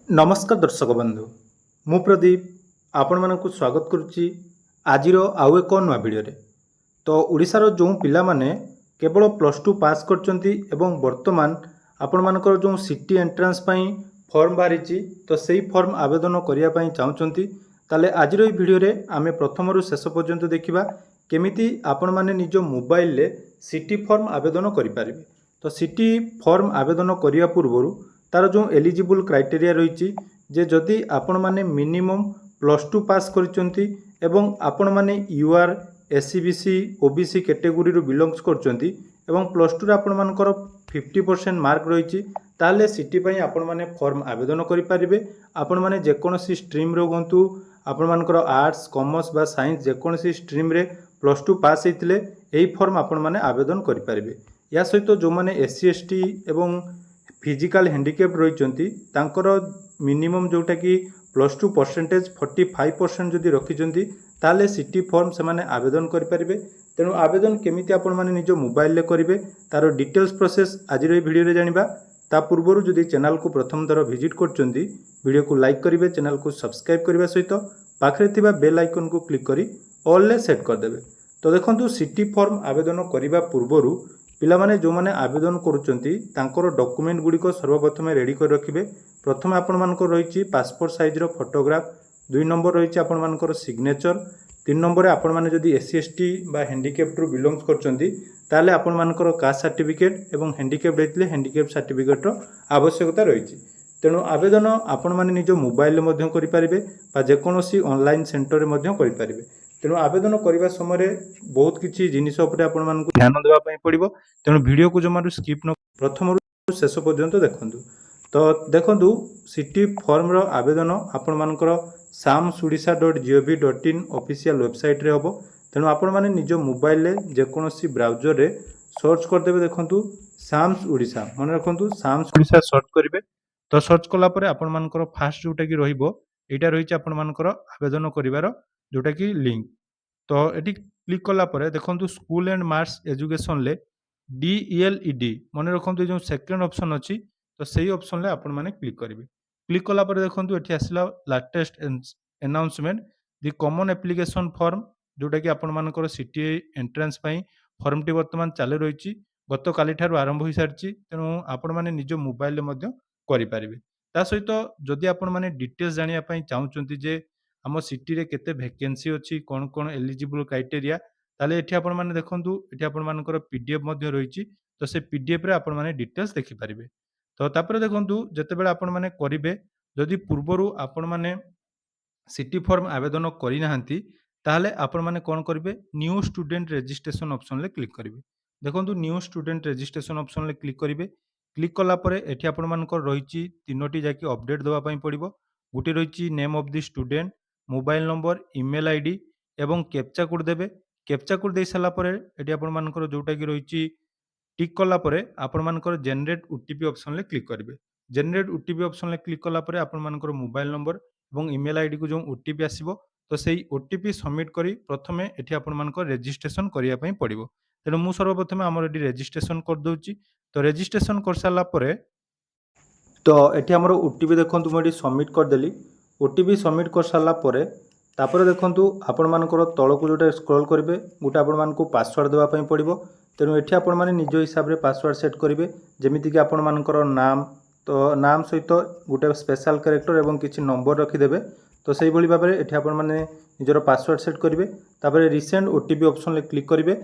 नमस्कार दर्शक बंधु मु प्रदीप आपण मानक स्वागत करुच्ची आज आउ एक नुआ भिडियो तो ओडिशार जो पिला माने केवल +2 पास करचंती एवं वर्तमान आपण मानकर जो सिटी एंट्रांस पई फॉर्म बाहरी तो सही फॉर्म आवेदन करिया पई चाहउचंती ताले आज रो भिडियो रे आमे प्रथम रु शेष पर्यंत देखिबा केमिति आपण माने निज मोबाइल ले सिटी फॉर्म आवेदन करि परिबे। तो सिटी फॉर्म आवेदन करिया पूर्वरु तार जो एलिजिबल क्राइटेरिया रही जे जदि आपण माने मिनिमम +2 पास करचंती एवं आपण माने यूआर एससीबीसी ओबीसी कैटेगरी रू बिलोंग्स करचंती एवं +2 रे आपण मानकर 50% मार्क रही ताले सिटी पई आपण माने फॉर्म आवेदन करि परिबे। आपण माने जेकोनोसी स्ट्रीम रो गंतु आपण मानकर आर्ट्स कॉमर्स बा साइंस जेकोनोसी स्ट्रीम रे +2 पास हेतिले एही फॉर्म आपण माने आवेदन करि परिबे। या सहित जो माने एससी एसटी एवं फिजिकल हैंडिकैप्ड रही मिनिमम जोटा कि +2 परसेंटेज 45% जदि रखिंट ताले सिटी फॉर्म से माने आवेदन करें। तेणु आवेदन केमिति आपण माने निज मोबाइल ले करेंगे तार डिटेल्स प्रोसेस आज वीडियो रे जानिबा। ता पूर्व जदि चैनल को प्रथम थर विजिट करचंती वीडियो को लाइक करेंगे, चैनल को सब्सक्राइब करने सहित पाखरे थिबा बेल आइकन को क्लिक करी ऑल ले सेट करदेवे। तो देखंतु सिटी फॉर्म आवेदन करने पूर्व पिला माने जो माने आवेदन करुचंती तांकर डॉक्यूमेंट गुडी को सर्वप्रथम रेडी कर रखिबे। प्रथम आपण मानकर रहिछि पासपोर्ट साइज रो फोटोग्राफ, 2 नंबर रहिछि आपण मानकर सिग्नेचर, 3 नंबर रे आपण माने जदि एससी एसटी बा हैंडिकैप्ड रो बिलोंग्स करचंती ताले आपण मानकर कास्ट सर्टिफिकेट एवं हैंडिकैप्ड हेतले हैंडिकैप्ड सर्टिफिकेट रो आवश्यकता रहिछि। तेणु आवेदन आपण माने निज मोबाइल ले मध्यम करि पारिबे बा जेकोनोसी ऑनलाइन सेंटर रे मध्यम करि पारिबे। तेणु आवेदन करने समय बहुत किसी जिनिस आपण ध्यान देवाई पड़ो। तेणु वीडियो को जमारू स्किप न प्रथम शेष पर्यंत देखु। तो देखु सिटी फॉर्म रो आवेदन आपण मानकर samsodisha.gov.in ऑफिशियल वेबसाइट रे हम। तेणु आपण माने निज मोबाइल ले जेकोनोसी ब्राउजर रे सर्च करदेबे। देखंतु साम्स ओडिशा मन रखंतु साम्स ओडिशा सर्च करेंगे। तो सर्च कला परे आपण मानकर फास्ट जोटा कि रहिबो एटा रहिछि आपण मानकर आवेदन करिवार जोटा कि लिंक। तो ये क्लिक कला परे देखंतु स्कूल एंड मार्क्स एजुकेशन ले DELED मन रखंतु जो सेकंड ऑप्शन अछि तो सही ऑप्शन ले आपण माने क्लिक करिवे। क्लिक कला परे देखंतु एठी आसिला latest announcement the common application form जोटा कि आपण मानकर सिटी एंट्रेंस पई फॉर्म टी वर्तमान चालू रहिछि। गत काली ठारु आरंभ होई सारछि। तेनु आपण माने निज मोबाइल ले मध्य करि पारिबे। ता सहित जदि आपण माने डिटेल्स जानिया पई चाहुचंती जे आम सिटी रे केते वैकेंसी अछि कोन कोन एलिजिबल क्राइटेरिया ताले एठी आपण माने देखंतु एठी आपण मानकर पीडीएफ मध्ये रहिछि। तो से पीडीएफ रे आपण माने डिटेल्स देखि पारिबे। तो तापर देखंतु जेतेबेले आपण माने करिवे जदि पूर्वरु आपण माने सिटी फॉर्म आवेदन करि नाहंती ताले आपण माने कोन करिवे न्यू स्टूडेंट रजिस्ट्रेशन ऑप्शन ले क्लिक करिवे। देखंतु न्यू स्टूडेंट रजिस्ट्रेशन ऑप्शन ले क्लिक करिवे। क्लिक कला परे एठी आपण मानकर रहिछि तीनोटी जाकी अपडेट दवा पई पड़िबो। गुटी रहिछि name of the student, mobile number, email ID एवं कैप्चा कोड देबे। कैप्चा कोड दे साला परे एठी आपण मानकर जोटा कि रहिछि टिक कला परे आपण मानकर जनरेट ओटीपी ऑप्शन ले क्लिक करिवे। जनरेट ओटीपी ऑप्शन ले क्लिक कला परे आपण मानकर मोबाइल नंबर एवं ईमेल आईडी को जो ओटीपी आसीबो तो सेही ओटीपी सबमिट करी प्रथमे एठी आपण मानकर रजिस्ट्रेशन करिया पई पड़िबो। तेणु मु सर्वप्रथमे हमर एठी रजिस्ट्रेशन कर दउची। तो रजिस्ट्रेशन कर साला परे तो एठी हमर ओटीपी देखंतु मु एठी सबमिट कर देली। ओटीपी सबमिट कर साला परे तापर देखंतु आपण मानकर तळको जोटा स्क्रॉल करिवे गोटे आपण मानकु पासवर्ड देवा पई पड़िबो। तेणु एठी आपण माने निज हिसाब रे पासवर्ड सेट करिवे जेमिति कि आपण मानकर नाम तो नाम सहित गोटे स्पेशल कैरेक्टर एवं किछि नंबर रखि देबे। तो सेही भली भाबरे एठी आपण माने निजर पासवर्ड सेट करिवे। तापर रिसेंट ओटीपी ऑप्शन ले क्लिक करिवे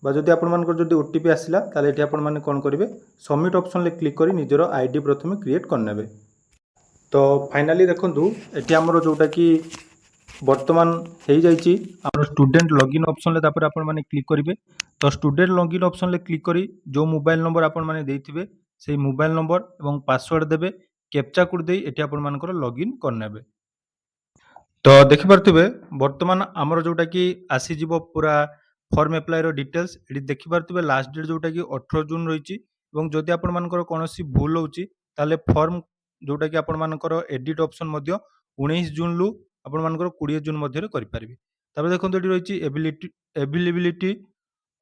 बा जदि आपण मानकर जदि ओटीपी आसिला ताले एठी आपण माने कोन करिवे सबमिट ऑप्शन ले क्लिक करी निजर आईडी प्रथमे क्रिएट करनेबे। तो फाइनली देखंतु एठी हमरो जोटा कि वर्तमान हो जाइए आम स्टूडेंट लॉगिन ऑप्शन ले तापर आपण माने क्लिक करिवे। तो स्टूडेंट लॉगिन ऑप्शन ले क्लिक करी जो मोबाइल नंबर आपण माने देइथिबे सेही मोबाइल नंबर एवं पासवर्ड देबे। कैप्चा कोड देई एठी आपण मानकर लॉगिन करनेबे। तो देखि पारथिबे वर्तमान हमर जोटा कि आसी जिवो पूरा फॉर्म अप्लाई रो डिटेल्स एठी देखि पारथिबे लास्ट डेट जोटा कि 18 जून रहिछि एवं जदि आपण मानकर कोनोसी भूल होउछि ताले फॉर्म जोटा कि आपण मानकर एडिट ऑप्शन मध्य 19 जून लु आपण मानकर 20 जून मध्य रे करि पारिबे। तापर देखंतु एठी रहिछि availability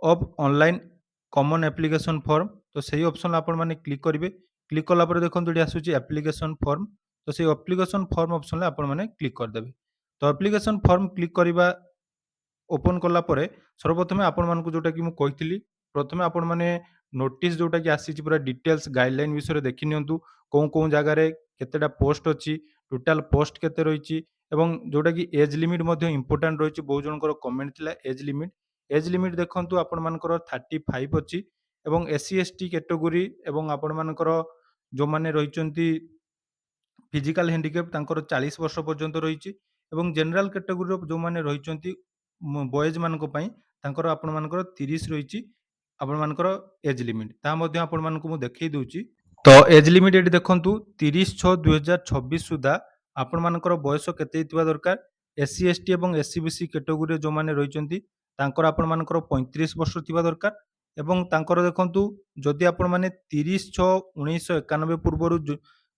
of online common application form. तो सही ऑप्शन आपण माने क्लिक करिवे। क्लिक कला परे देखंतु एठी आसुछि एप्लीकेशन फॉर्म। ତ ସେଇ ଆପ୍ଲିକେସନ ଫର୍ମ ଅପସନରେ ଆପଣମାନେ କ୍ଲିକ୍ କରିଦେବେ। ତ ଆପ୍ଲିକେସନ ଫର୍ମ କ୍ଲିକ୍ କରିବା ଓପନ୍ କଲା ପରେ ସର୍ବପ୍ରଥମେ ଆପଣମାନଙ୍କୁ ଯୋଉଟାକି ମୁଁ କହିଥିଲି, ପ୍ରଥମେ ଆପଣମାନେ ନୋଟିସ୍ ଯୋଉଟାକି ଆସିଛି ପୁରା ଡିଟେଲ୍ସ ଗାଇଡଲାଇନ୍ ବିଷୟରେ ଦେଖି ନିଅନ୍ତୁ। କୋଉ ଜାଗାରେ କେତେଟା ପୋଷ୍ଟ ଅଛି, ଟୋଟାଲ ପୋଷ୍ଟ କେତେ ରହିଛି ଏବଂ ଯୋଉଟାକି ଏଜ୍ ଲିମିଟ୍ ମଧ୍ୟ ଇମ୍ପୋର୍ଟାଣ୍ଟ ରହିଛି। ବହୁତ ଜଣଙ୍କର କମେଣ୍ଟ ଥିଲା ଏଜ୍ ଲିମିଟ୍। ଏଜ୍ ଲିମିଟ୍ ଦେଖନ୍ତୁ ଆପଣମାନଙ୍କର 35 ଅଛି ଏବଂ SC ST କ୍ୟାଟେଗୋରୀ ଏବଂ ଆପଣମାନଙ୍କର ଯୋଉମାନେ ରହିଛନ୍ତି ଫିଜିକାଲ ହ୍ୟାଣ୍ଡିକ୍ୟାପ୍ ତାଙ୍କର 40 ବର୍ଷ ପର୍ଯ୍ୟନ୍ତ ରହିଛି ଏବଂ ଜେନେରାଲ କ୍ୟାଟେଗୋରୀର ଯୋଉମାନେ ରହିଛନ୍ତି ବଏଜ୍ ମାନଙ୍କ ପାଇଁ ତାଙ୍କର ଆପଣମାନଙ୍କର 30 ରହିଛି ଆପଣମାନଙ୍କର ଏଜ୍ ଲିମିଟ୍। ତାହା ମଧ୍ୟ ଆପଣମାନଙ୍କୁ ମୁଁ ଦେଖେଇ ଦେଉଛି। ତ ଏଜ୍ ଲିମିଟ୍ ଏଠି ଦେଖନ୍ତୁ 30/6/2026 ସୁଦ୍ଧା ଆପଣମାନଙ୍କର ବୟସ କେତେ ହେଇଥିବା ଦରକାର। SC ST ଏବଂ SC BC କ୍ୟାଟେଗୋରୀରେ ଯୋଉମାନେ ରହିଛନ୍ତି ତାଙ୍କର ଆପଣମାନଙ୍କର 35 ବର୍ଷ ଥିବା ଦରକାର ଏବଂ ତାଙ୍କର ଦେଖନ୍ତୁ ଯଦି ଆପଣମାନେ 30/6/1991 ପୂର୍ବରୁ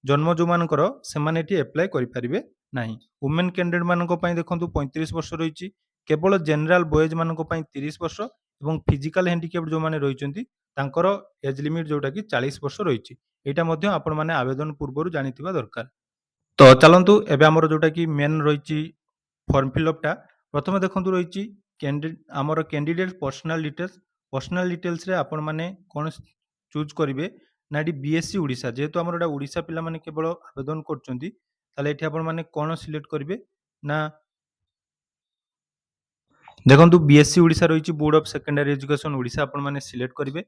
ଜନ୍ମ ଯୋଉମାନଙ୍କର ସେମାନେ ଏଠି ଆପ୍ଲାଏ କରିପାରିବେ ନାହିଁ। ଓମେନ୍ କ୍ୟାଣ୍ଡିଡେଟ୍ ମାନଙ୍କ ପାଇଁ ଦେଖନ୍ତୁ 35 ବର୍ଷ ରହିଛି। କେବଳ ଜେନେରାଲ ବଏଜ୍ ମାନଙ୍କ ପାଇଁ 30 ବର୍ଷ ଏବଂ ଫିଜିକାଲ ହ୍ୟାଣ୍ଡିକ୍ୟାପ୍ଟ ଯୋଉମାନେ ରହିଛନ୍ତି ତାଙ୍କର ଏଜ୍ ଲିମିଟ୍ ଯୋଉଟାକି 40 ବର୍ଷ ରହିଛି। ଏଇଟା ମଧ୍ୟ ଆପଣମାନେ ଆବେଦନ ପୂର୍ବରୁ ଜାଣିଥିବା ଦରକାର। ତ ଚାଲନ୍ତୁ ଏବେ ଆମର ଯୋଉଟାକି ମେନ୍ ରହିଛି ଫର୍ମ ଫିଲ୍ଅପ୍ଟା ପ୍ରଥମେ ଦେଖନ୍ତୁ ରହିଛି ଆମର କ୍ୟାଣ୍ଡିଡେଟ୍ ପର୍ସନାଲ ଡିଟେଲ୍ସ। ପର୍ସନାଲ ଡିଟେଲ୍ସରେ ଆପଣମାନେ କ'ଣ ଚୁଜ୍ କରିବେ ନା ଏଠି BSc ଓଡ଼ିଶା, ଯେହେତୁ ଆମର ଏଇଟା ଓଡ଼ିଶା ପିଲାମାନେ କେବଳ ଆବେଦନ କରୁଛନ୍ତି ତାହେଲେ ଏଠି ଆପଣମାନେ କ'ଣ ସିଲେକ୍ଟ କରିବେ ନା ଦେଖନ୍ତୁ BSc ଓଡ଼ିଶା ରହିଛି board of secondary education Odisha ଆପଣମାନେ ସିଲେକ୍ଟ କରିବେ।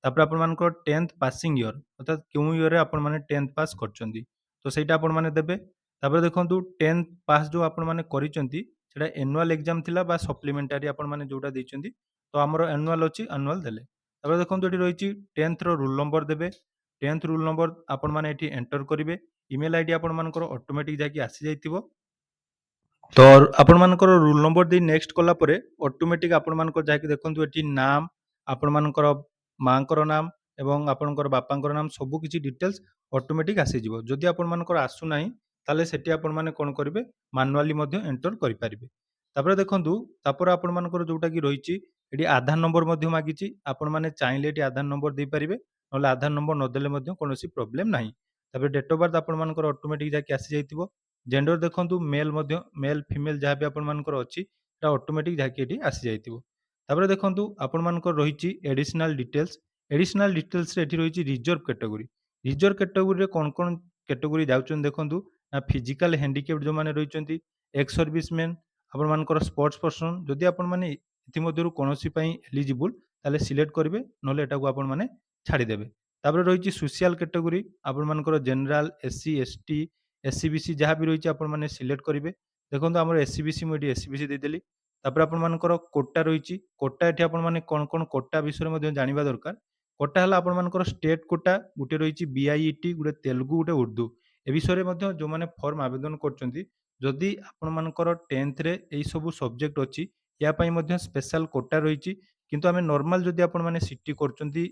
ତାପରେ ଆପଣମାନଙ୍କର 10th ପାସିଂ ଇୟର ଅର୍ଥାତ୍ କେଉଁ ଇୟରରେ ଆପଣମାନେ 10th ପାସ୍ କରିଛନ୍ତି ତ ସେଇଟା ଆପଣମାନେ ଦେବେ। ତାପରେ ଦେଖନ୍ତୁ 10th ପାସ୍ ଯେଉଁ ଆପଣମାନେ କରିଛନ୍ତି ସେଇଟା ଆନୁଆଲ୍ ଏକ୍ଜାମ୍ ଥିଲା ବା ସପ୍ଲିମେଣ୍ଟାରୀ ଆପଣମାନେ ଯେଉଁଟା ଦେଇଛନ୍ତି ତ ଆମର ଆନୁଆଲ୍ ଅଛି ଆନୁଆଲ୍ ଦେଲେ। ତାପରେ ଦେଖନ୍ତୁ ଏଠି ରହିଛି 10th ର ରୋଲ୍ ନମ୍ବର ଦେବେ। 10th ରୋଲ୍ ନମ୍ବର ଆପଣମାନେ ଏଠି ଏଣ୍ଟର କରିବେ। ଇମେଲ୍ ଆଇଡି ଆପଣମାନଙ୍କର ଅଟୋମେଟିକ୍ ଯାଇକି ଆସିଯାଇଥିବ। ତ ଆପଣମାନଙ୍କର ରୋଲ୍ ନମ୍ବର ଦେଇ ନେକ୍ସଟ କଲା ପରେ ଅଟୋମେଟିକ୍ ଆପଣମାନଙ୍କର ଯାଇକି ଦେଖନ୍ତୁ ଏଠି ନାମ, ଆପଣମାନଙ୍କର ମାଙ୍କର ନାମ ଏବଂ ଆପଣଙ୍କର ବାପାଙ୍କର ନାମ ସବୁ କିଛି ଡିଟେଲ୍ସ ଅଟୋମେଟିକ୍ ଆସିଯିବ। ଯଦି ଆପଣମାନଙ୍କର ଆସୁନାହିଁ ତାହେଲେ ସେଠି ଆପଣମାନେ କ'ଣ କରିବେ ମାନୁଆଲି ମଧ୍ୟ ଏଣ୍ଟର କରିପାରିବେ। ତାପରେ ଦେଖନ୍ତୁ ତାପରେ ଆପଣମାନଙ୍କର ଯୋଉଟାକି ରହିଛି ଏଠି ଆଧାର ନମ୍ବର ମଧ୍ୟ ମାଗିଛି। ଆପଣମାନେ ଚାହିଁଲେ ଏଠି ଆଧାର ନମ୍ବର ଦେଇପାରିବେ, ନହେଲେ ଆଧାର ନମ୍ବର ନଦେଲେ ମଧ୍ୟ କୌଣସି ପ୍ରୋବ୍ଲେମ୍ ନାହିଁ। ତାପରେ ଡେଟ୍ ଅଫ୍ ବାର୍ଥ ଆପଣମାନଙ୍କର ଅଟୋମେଟିକ୍ ଯାଇକି ଆସିଯାଇଥିବ। ଜେଣ୍ଡର ଦେଖନ୍ତୁ ମେଲ୍ ମଧ୍ୟ ମେଲ୍ ଫିମେଲ୍ ଯାହା ବି ଆପଣମାନଙ୍କର ଅଛି এটা ଅଟୋମେଟିକ୍ ଯାଇକି ଏଠି ଆସିଯାଇଥିବ। ତାପରେ ଦେଖନ୍ତୁ ଆପଣମାନଙ୍କର ରହିଛି ଏଡିସନାଲ ଡିଟେଲ୍ସ। ଏଡିସନାଲ ଡିଟେଲ୍ସରେ ଏଠି ରହିଛି ରିଜର୍ଭ କ୍ୟାଟେଗୋରୀ। ରିଜର୍ଭ କ୍ୟାଟେଗୋରୀରେ କ'ଣ କ'ଣ କ୍ୟାଟେଗୋରୀ ଯାଉଛନ୍ତି ଦେଖନ୍ତୁ ନା ଫିଜିକାଲ ହ୍ୟାଣ୍ଡିକ୍ୟାପ୍ଟ ଯେଉଁମାନେ ରହିଛନ୍ତି, ଏକ୍ସ ସର୍ଭିସମ୍ୟାନ୍, ଆପଣମାନଙ୍କର ସ୍ପୋର୍ଟସ ପର୍ସନ୍। ଯଦି ଆପଣମାନେ ଇତିମଧ୍ୟରୁ କୌଣସି ପାଇଁ ଏଲିଜିବୁଲ୍ ତାହେଲେ ସିଲେକ୍ଟ କରିବେ, ନହେଲେ ଏଟାକୁ ଆପଣମାନେ ଛାଡ଼ିଦେବେ। ତାପରେ ରହିଛି ସୋସିଆଲ କ୍ୟାଟେଗୋରୀ, ଆପଣମାନଙ୍କର general, SC ST SC BC ଯାହା ବି ରହିଛି ଆପଣମାନେ ସିଲେକ୍ଟ କରିବେ। ଦେଖନ୍ତୁ ଆମର SC BC ମୁଁ ଏଠି SC BC ଦେଇଦେଲି। ତାପରେ ଆପଣମାନଙ୍କର କୋଟା ରହିଛି। କୋଟା ଏଠି ଆପଣମାନେ କ'ଣ କ'ଣ କୋଟା ବିଷୟରେ ମଧ୍ୟ ଜାଣିବା ଦରକାର। କୋଟା ହେଲା ଆପଣମାନଙ୍କର ଷ୍ଟେଟ୍ କୋଟା, ଗୋଟେ ରହିଛି BIET, ଗୋଟେ ତେଲୁଗୁ, ଗୋଟେ ଉର୍ଦ୍ଦୁ। ଏ ବିଷୟରେ ମଧ୍ୟ ଯେଉଁମାନେ ଫର୍ମ ଆବେଦନ କରୁଛନ୍ତି ଯଦି ଆପଣମାନଙ୍କର 10thରେ ଏଇସବୁ ସବଜେକ୍ଟ ଅଛି ୟା ପାଇଁ ମଧ୍ୟ ସ୍ପେଶାଲ କୋଟା ରହିଛି। କିନ୍ତୁ ଆମେ ନର୍ମାଲ ଯଦି ଆପଣମାନେ ସିଟି କରୁଛନ୍ତି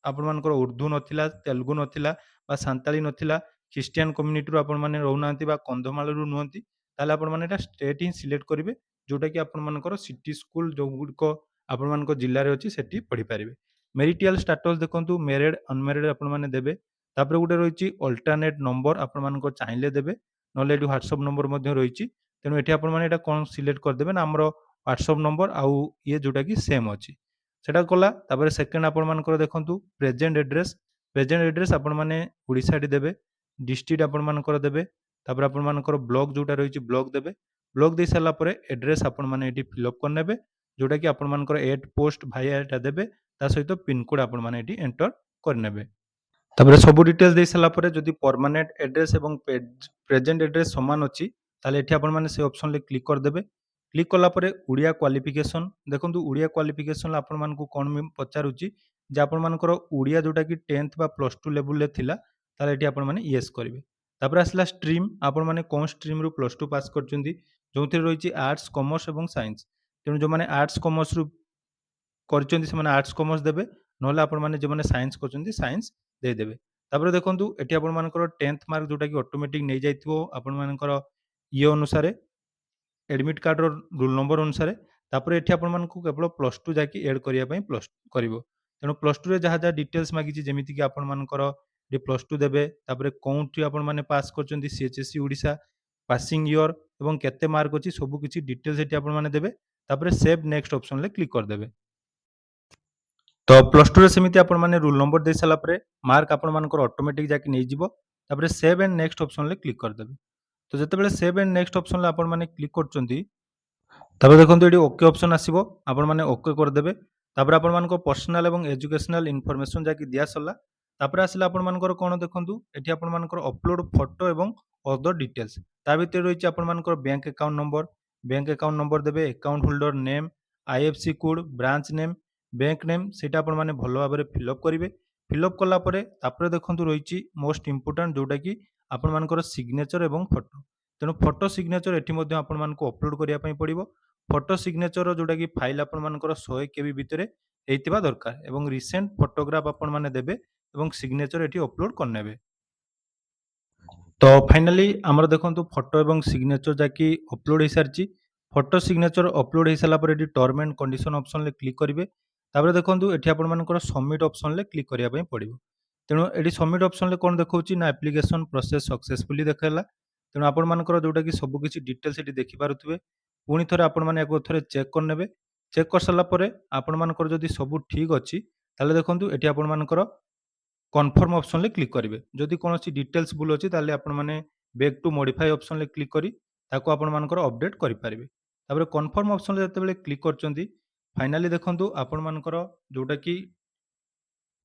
ଆପଣମାନଙ୍କର ଉର୍ଦ୍ଦୁ ନଥିଲା, ତେଲୁଗୁ ନଥିଲା ବା ସାନ୍ତାଳୀ ନଥିଲା, ଖ୍ରୀଷ୍ଟିଆନ କମ୍ୟୁନିଟିରୁ ଆପଣମାନେ ରହୁନାହାନ୍ତି ବା କନ୍ଧମାଳରୁ ନୁହନ୍ତି ତାହେଲେ ଆପଣମାନେ ଏଟା ଷ୍ଟେଟ୍ ହିଁ ସିଲେକ୍ଟ କରିବେ, ଯୋଉଟାକି ଆପଣମାନଙ୍କର ସିଟି ସ୍କୁଲ ଯେଉଁଗୁଡ଼ିକ ଆପଣମାନଙ୍କ ଜିଲ୍ଲାରେ ଅଛି ସେଠି ପଢ଼ିପାରିବେ। ମେରିଟିଆଲ ଷ୍ଟାଟସ୍ ଦେଖନ୍ତୁ ମ୍ୟାରେଡ୍ ଅନମ୍ୟାରେଡ୍ ଆପଣମାନେ ଦେବେ। ତାପରେ ଗୋଟେ ରହିଛି ଅଲ୍ଟରନେଟ୍ ନମ୍ବର ଆପଣମାନଙ୍କ ଚାହିଁଲେ ଦେବେ, ନହେଲେ ଏଠି ହ୍ୱାଟ୍ସଆପ୍ ନମ୍ବର ମଧ୍ୟ ରହିଛି। ତେଣୁ ଏଠି ଆପଣମାନେ ଏଟା କ'ଣ ସିଲେକ୍ଟ କରିଦେବେ ନା ଆମର ହ୍ୱାଟ୍ସଆପ୍ ନମ୍ବର ଆଉ ଇଏ ଯୋଉଟାକି ସେମ୍ ଅଛି ସେଟା କଲା। ତାପରେ ସେକେଣ୍ଡ ଆପଣମାନଙ୍କର ଦେଖନ୍ତୁ ପ୍ରେଜେଣ୍ଟ ଆଡ୍ରେସ୍। ପ୍ରେଜେଣ୍ଟ ଆଡ୍ରେସ୍ ଆପଣମାନେ ଓଡ଼ିଶାଟି ଦେବେ। ଡିଷ୍ଟ୍ରିକ୍ଟ ଆପଣମାନଙ୍କର ଦେବେ। ତାପରେ ଆପଣମାନଙ୍କର ବ୍ଲକ ଯୋଉଟା ରହିଛି ବ୍ଲକ ଦେବେ। ବ୍ଲକ ଦେଇ ସାରିଲା ପରେ ଆଡ୍ରେସ୍ ଆପଣମାନେ ଏଠି ଫିଲ୍ଅପ୍ କରିନେବେ, ଯୋଉଟାକି ଆପଣମାନଙ୍କର ଏଟ୍ ପୋଷ୍ଟ ଭାଇଆ ଏଟା ଦେବେ, ତା ସହିତ ପିନକୋଡ୍ ଆପଣମାନେ ଏଠି ଏଣ୍ଟର କରିନେବେ। ତାପରେ ସବୁ ଡିଟେଲ୍ସ ଦେଇ ସାରିଲା ପରେ ଯଦି ପରମାନେଣ୍ଟ ଆଡ୍ରେସ୍ ଏବଂ ପ୍ରେଜେଣ୍ଟ ଆଡ୍ରେସ୍ ସମାନ ଅଛି ତାହେଲେ ଏଠି ଆପଣମାନେ ସେ ଅପସନରେ କ୍ଲିକ୍ କରିଦେବେ। କ୍ଲିକ୍ କଲା ପରେ ଓଡ଼ିଆ କ୍ୱାଲିଫିକେସନ୍ ଦେଖନ୍ତୁ ଓଡ଼ିଆ କ୍ୱାଲିଫିକେସନ୍ ଆପଣମାନଙ୍କୁ କ'ଣ ପଚାରୁଛି ଯେ ଆପଣମାନଙ୍କର ଓଡ଼ିଆ ଯୋଉଟାକି 10th ବା +2 ଲେବୁଲରେ ଥିଲା ତାହେଲେ ଏଠି ଆପଣମାନେ ୟେସ୍ କରିବେ। ତାପରେ ଆସିଲା ଷ୍ଟ୍ରିମ୍, ଆପଣମାନେ କେଉଁ ଷ୍ଟ୍ରିମ୍ରୁ +2 ପାସ୍ କରିଛନ୍ତି, ଯେଉଁଥିରେ ରହିଛି ଆର୍ଟ୍ସ, କମର୍ସ ଏବଂ ସାଇନ୍ସ। ତେଣୁ ଯେଉଁମାନେ ଆର୍ଟ୍ସ କମର୍ସରୁ କରିଛନ୍ତି ସେମାନେ ଆର୍ଟ୍ସ କମର୍ସ ଦେବେ, ନହେଲେ ଆପଣମାନେ ଯେଉଁମାନେ ସାଇନ୍ସ କରିଛନ୍ତି ସାଇନ୍ସ ଦେଇଦେବେ। ତାପରେ ଦେଖନ୍ତୁ ଏଠି ଆପଣମାନଙ୍କର 10th ମାର୍କ ଯୋଉଟାକି ଅଟୋମେଟିକ୍ ନେଇଯାଇଥିବ ଆପଣମାନଙ୍କର ଇଏ ଅନୁସାରେ ଏଡମିଟ୍ କାର୍ଡ଼ର ରୋଲ୍ ନମ୍ବର ଅନୁସାରେ। ତାପରେ ଏଠି ଆପଣମାନଙ୍କୁ କେବଳ +2 ଯାଇକି ଏଡ୍ କରିବା ପାଇଁ ପ୍ଲସ୍ କରିବ। ତେଣୁ +2ରେ ଯାହା ଯାହା ଡିଟେଲ୍ସ ମାଗିଛି ଯେମିତିକି ଆପଣମାନଙ୍କର ଏଠି +2 ଦେବେ, ତାପରେ କୋଉଠି ଆପଣମାନେ ପାସ୍ କରିଛନ୍ତି CHSE ଓଡ଼ିଶା, ପାସିଂ ଇୟର ଏବଂ କେତେ ମାର୍କ ଅଛି ସବୁ କିଛି ଡିଟେଲ୍ସ ଏଠି ଆପଣମାନେ ଦେବେ। ତାପରେ ସେଭ୍ ନେକ୍ସଟ ଅପସନରେ କ୍ଲିକ୍ କରିଦେବେ। ତ +2 ରେ ସେମିତି ଆପଣମାନେ ରୋଲ୍ ନମ୍ବର ଦେଇ ସାରିଲା ପରେ ମାର୍କ ଆପଣମାନଙ୍କର ଅଟୋମେଟିକ୍ ଯାଇକି ନେଇଯିବ। ତାପରେ ସେଭ୍ ଆଣ୍ଡ ନେକ୍ସଟ ଅପସନରେ କ୍ଲିକ୍ କରିଦେବେ। ତ ଯେତେବେଳେ ସେଭ୍ ଆଣ୍ଡ ନେକ୍ସଟ ଅପସନରେ ଆପଣମାନେ କ୍ଲିକ୍ କରୁଛନ୍ତି, ତାପରେ ଦେଖନ୍ତୁ ଏଠି ଓକେ ଅପସନ୍ ଆସିବ, ଆପଣମାନେ ଓକେ କରିଦେବେ। ତାପରେ ଆପଣମାନଙ୍କ ପର୍ସନାଲ ଏବଂ ଏଜୁକେସନାଲ ଇନଫର୍ମେସନ୍ ଯାକି ଦିଆ ସରିଲା। ତାପରେ ଆସିଲା ଆପଣମାନଙ୍କର କ'ଣ ଦେଖନ୍ତୁ, ଏଠି ଆପଣମାନଙ୍କର ଅପଲୋଡ଼ ଫଟୋ ଏବଂ ଅଦର ଡିଟେଲ୍ସ। ତା ଭିତରେ ରହିଛି ଆପଣମାନଙ୍କର ବ୍ୟାଙ୍କ ଆକାଉଣ୍ଟ ନମ୍ବର ଦେବେ, account holder name, IFSC code, branch name, bank name, ସେଇଟା ଆପଣମାନେ ଭଲ ଭାବରେ ଫିଲ୍ଅପ୍ କରିବେ। ଫିଲ୍ଅପ୍ କଲା ପରେ ତାପରେ ଦେଖନ୍ତୁ ରହିଛି ମୋଷ୍ଟ ଇମ୍ପୋର୍ଟାଣ୍ଟ ଯେଉଁଟାକି ଆପଣମାନଙ୍କର ସିଗ୍ନେଚର ଏବଂ ଫଟୋ। ତେଣୁ ଫଟୋ ସିଗ୍ନେଚର ଏଠି ମଧ୍ୟ ଆପଣମାନଙ୍କୁ ଅପଲୋଡ଼ କରିବା ପାଇଁ ପଡ଼ିବ। ଫଟୋ ସିଗ୍ନେଚର ଯେଉଁଟାକି ଫାଇଲ୍ ଆପଣମାନଙ୍କର 100 KB ଭିତରେ ହେଇଥିବା ଦରକାର ଏବଂ ରିସେଣ୍ଟ ଫଟୋଗ୍ରାଫ ଆପଣମାନେ ଦେବେ ଏବଂ ସିଗ୍ନେଚର ଏଠି ଅପଲୋଡ଼ କରିନେବେ। ତ ଫାଇନାଲି ଆମର ଦେଖନ୍ତୁ ଫଟୋ ଏବଂ ସିଗ୍ନେଚର ଯାକି ଅପଲୋଡ଼ ହେଇସାରିଛି। ଫଟୋ ସିଗ୍ନେଚର ଅପଲୋଡ଼ ହେଇସାରିଲା ପରେ ଏଠି ଟର୍ମ ଆଣ୍ଡ କଣ୍ଡିସନ ଅପସନରେ କ୍ଲିକ୍ କରିବେ। ତାପରେ ଦେଖନ୍ତୁ ଏଠି ଆପଣମାନଙ୍କର ସବମିଟ୍ ଅପସନରେ କ୍ଲିକ୍ କରିବା ପାଇଁ ପଡ଼ିବ। ତେଣୁ ଏଠି ସବମିଟ୍ ଅପସନରେ କ'ଣ ଦେଖାଉଛି ନା ଆପ୍ଲିକେସନ ପ୍ରୋସେସ୍ ସକ୍ସେସଫୁଲି ଦେଖାଇଲା। ତେଣୁ ଆପଣମାନଙ୍କର ଯେଉଁଟାକି ସବୁ କିଛି ଡିଟେଲ୍ସ ଏଠି ଦେଖିପାରୁଥିବେ। ପୁଣି ଥରେ ଆପଣମାନେ ୟାକୁ ଥରେ ଚେକ୍ କରିନେବେ। ଚେକ୍ କରିସାରିଲା ପରେ ଆପଣମାନଙ୍କର ଯଦି ସବୁ ଠିକ୍ ଅଛି, ତାହେଲେ ଦେଖନ୍ତୁ ଏଠି ଆପଣମାନଙ୍କର କନଫର୍ମ ଅପସନରେ କ୍ଲିକ୍ କରିବେ। ଯଦି କୌଣସି ଡିଟେଲ୍ସ ଭୁଲ ଅଛି ତାହେଲେ ଆପଣମାନେ ବ୍ୟାକ୍ ଟୁ ମଡିଫାଏ ଅପସନରେ କ୍ଲିକ୍ କରି ତାକୁ ଆପଣମାନଙ୍କର ଅପଡେଟ୍ କରିପାରିବେ। ତାପରେ କନଫର୍ମ ଅପସନରେ ଯେତେବେଳେ କ୍ଲିକ୍ କରିଛନ୍ତି, ଫାଇନାଲି ଦେଖନ୍ତୁ ଆପଣମାନଙ୍କର ଯେଉଁଟାକି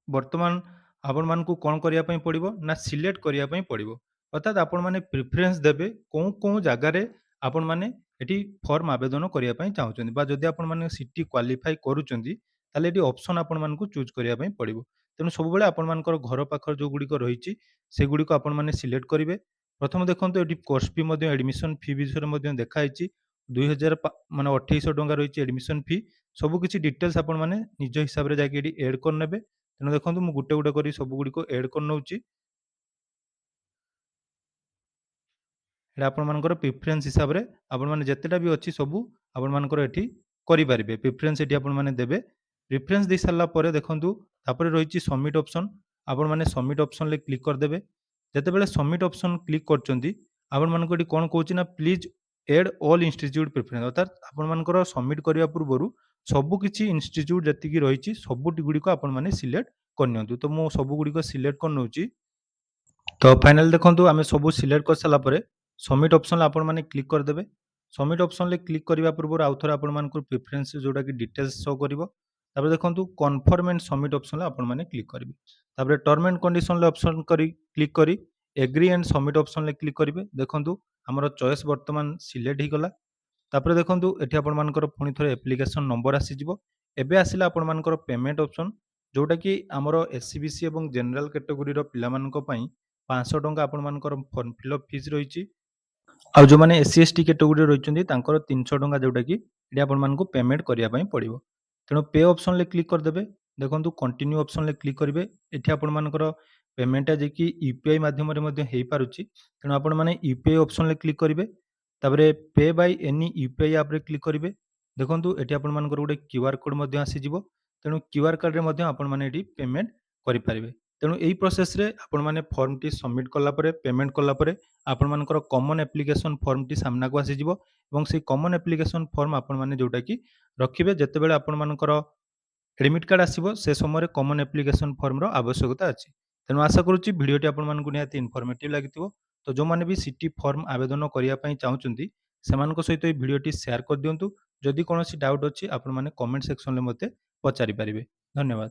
ବର୍ତ୍ତମାନ ଆପଣମାନଙ୍କୁ କ'ଣ କରିବା ପାଇଁ ପଡ଼ିବ ନା ସିଲେକ୍ଟ କରିବା ପାଇଁ ପଡ଼ିବ। ଅର୍ଥାତ୍ ଆପଣମାନେ ପ୍ରିଫରେନ୍ସ ଦେବେ କୋଉ ଜାଗାରେ ଆପଣମାନେ ଏଠି ଫର୍ମ ଆବେଦନ କରିବା ପାଇଁ ଚାହୁଁଛନ୍ତି ବା ଯଦି ଆପଣମାନେ ସିଟି କ୍ୱାଲିଫାଇ କରୁଛନ୍ତି, ତାହେଲେ ଏଠି ଅପସନ୍ ଆପଣମାନଙ୍କୁ ଚୁଜ୍ କରିବା ପାଇଁ ପଡ଼ିବ। ତେଣୁ ସବୁବେଳେ ଆପଣମାନଙ୍କର ଘର ପାଖରେ ଯେଉଁଗୁଡ଼ିକ ରହିଛି ସେଗୁଡ଼ିକ ଆପଣମାନେ ସିଲେକ୍ଟ କରିବେ। ପ୍ରଥମେ ଦେଖନ୍ତୁ ଏଠି କୋର୍ସ ଫି ମଧ୍ୟ ଆଡମିସନ୍ ଫି ବିଷୟରେ ମଧ୍ୟ ଦେଖାହେଇଛି। 2800 ଟଙ୍କା ରହିଛି ଆଡମିସନ୍ ଫି। ସବୁ କିଛି ଡିଟେଲ୍ସ ଆପଣମାନେ ନିଜ ହିସାବରେ ଯାଇକି ଏଠି ଏଡ୍ କରିନେବେ। ତେଣୁ ଦେଖନ୍ତୁ ମୁଁ ଗୋଟେ ଗୋଟେ କରି ସବୁଗୁଡ଼ିକ ଏଡ୍ କରିନେଉଛି। ଏଇଟା ଆପଣମାନଙ୍କର ପ୍ରିଫରେନ୍ସ ହିସାବରେ ଆପଣମାନେ ଯେତେଟା ବି ଅଛି ସବୁ ଆପଣମାନଙ୍କର ଏଠି କରିପାରିବେ। ପ୍ରିଫରେନ୍ସ ଏଠି ଆପଣମାନେ ଦେବେ। ପ୍ରିଫରେନ୍ସ ଦେଇ ସାରିଲା ପରେ ଦେଖନ୍ତୁ ତାପରେ ରହିଛି ସବମିଟ୍ ଅପସନ୍। ଆପଣମାନେ ସବମିଟ୍ ଅପସନରେ କ୍ଲିକ୍ କରିଦେବେ। ଯେତେବେଳେ ସବମିଟ୍ ଅପସନ୍ କ୍ଲିକ୍ କରୁଛନ୍ତି, ଆପଣମାନଙ୍କୁ ଏଠି କ'ଣ କହୁଛି ନା please add all institute preference. ଅର୍ଥାତ୍ ଆପଣମାନଙ୍କର ସବମିଟ୍ କରିବା ପୂର୍ବରୁ ସବୁ କିଛି ଇନଷ୍ଟିଚ୍ୟୁଟ୍ ଯେତିକି ରହିଛି ସବୁଗୁଡ଼ିକ ଆପଣମାନେ ସିଲେକ୍ଟ କରିନିଅନ୍ତୁ। ତ ମୁଁ ସବୁଗୁଡ଼ିକ ସିଲେକ୍ଟ କରିନେଉଛି। ତ ଫାଇନାଲି ଦେଖନ୍ତୁ ଆମେ ସବୁ ସିଲେକ୍ଟ କରିସାରିଲା ପରେ ସବମିଟ୍ ଅପସନରେ ଆପଣମାନେ କ୍ଲିକ୍ କରିଦେବେ। ସବମିଟ୍ ଅପସନରେ କ୍ଲିକ୍ କରିବା ପୂର୍ବରୁ ଆଉଥରେ ଆପଣମାନଙ୍କୁ ପ୍ରିଫରେନ୍ସ ଯେଉଁଟାକି ଡିଟେଲ୍ସ ଶୋ କରିବ। ତାପରେ ଦେଖନ୍ତୁ କନଫର୍ମ ଆଣ୍ଡ ସବମିଟ୍ ଅପସନରେ ଆପଣମାନେ କ୍ଲିକ୍ କରିବେ। ତାପରେ ଟର୍ମ ଆଣ୍ଡ କଣ୍ଡିସନରେ ଅପସନ୍ କ୍ଲିକ୍ କରି ଏଗ୍ରି ଆଣ୍ଡ ସବମିଟ୍ ଅପସନରେ କ୍ଲିକ୍ କରିବେ। ଦେଖନ୍ତୁ ଆମର ଚଏସ୍ ବର୍ତ୍ତମାନ ସିଲେକ୍ଟ ହେଇଗଲା। ତାପରେ ଦେଖନ୍ତୁ ଏଠି ଆପଣମାନଙ୍କର ପୁଣି ଥରେ ଆପ୍ଲିକେସନ ନମ୍ବର ଆସିଯିବ। ଏବେ ଆସିଲା ଆପଣମାନଙ୍କର ପେମେଣ୍ଟ ଅପସନ୍, ଯେଉଁଟାକି ଆମର SCBC ଏବଂ ଜେନେରାଲ କାଟେଗୋରୀର ପିଲାମାନଙ୍କ ପାଇଁ 500 ଟଙ୍କା ଆପଣମାନଙ୍କର ଫର୍ମ ଫିଲ୍ଅପ୍ ଫିସ୍ ରହିଛି। ଆଉ ଯେଉଁମାନେ SC ST କାଟେଗୋରୀରେ ରହିଛନ୍ତି ତାଙ୍କର 300 ଟଙ୍କା ଯେଉଁଟାକି ଏଠି ଆପଣମାନଙ୍କୁ ପେମେଣ୍ଟ କରିବା ପାଇଁ ପଡ଼ିବ। ତେଣୁ ପେ ଅପସନରେ କ୍ଲିକ୍ କରିଦେବେ। ଦେଖନ୍ତୁ କଣ୍ଟିନ୍ୟୁ ଅପସନରେ କ୍ଲିକ୍ କରିବେ। ଏଠି ଆପଣମାନଙ୍କର ପେମେଣ୍ଟଟା ଯାଇକି UPI ମାଧ୍ୟମରେ ମଧ୍ୟ ହେଇପାରୁଛି। ତେଣୁ ଆପଣମାନେ UPI ଅପସନରେ କ୍ଲିକ୍ କରିବେ। ତାପରେ ପେ ବାଇ ଏନି UPI ଆପ୍ରେ କ୍ଲିକ୍ କରିବେ। ଦେଖନ୍ତୁ ଏଠି ଆପଣମାନଙ୍କର ଗୋଟେ QR କୋଡ୍ ମଧ୍ୟ ଆସିଯିବ। ତେଣୁ QR କୋଡ୍ରେ ମଧ୍ୟ ଆପଣମାନେ ଏଠି ପେମେଣ୍ଟ କରିପାରିବେ। ତେଣୁ ଏହି ପ୍ରୋସେସ୍ରେ ଆପଣମାନେ ଫର୍ମଟି ସବମିଟ୍ କଲା ପରେ ପେମେଣ୍ଟ କଲା ପରେ ଆପଣମାନଙ୍କର କମନ୍ ଆପ୍ଲିକେସନ୍ ଫର୍ମଟି ସାମ୍ନାକୁ ଆସିଯିବ ଏବଂ ସେହି କମନ୍ ଆପ୍ଲିକେସନ୍ ଫର୍ମ ଆପଣମାନେ ଯେଉଁଟାକି ରଖିବେ ଯେତେବେଳେ ଆପଣମାନଙ୍କର ଏଡମିଟ୍ କାର୍ଡ଼ ଆସିବ ସେ ସମୟରେ କମନ୍ ଆପ୍ଲିକେସନ୍ ଫର୍ମର ଆବଶ୍ୟକତା ଅଛି। ତେଣୁ ଆଶା କରୁଛି ଭିଡ଼ିଓଟି ଆପଣମାନଙ୍କୁ ନିହାତି ଇନଫର୍ମେଟିଭ୍ ଲାଗିଥିବ। ତ ଯେଉଁମାନେ ବି ସିଟି ଫର୍ମ ଆବେଦନ କରିବା ପାଇଁ ଚାହୁଁଛନ୍ତି ସେମାନଙ୍କ ସହିତ ଏହି ଭିଡ଼ିଓଟି ସେୟାର କରିଦିଅନ୍ତୁ। ଯଦି କୌଣସି ଡାଉଟ୍ ଅଛି ଆପଣମାନେ କମେଣ୍ଟ ସେକ୍ସନରେ ମୋତେ ପଚାରିପାରିବେ। ଧନ୍ୟବାଦ।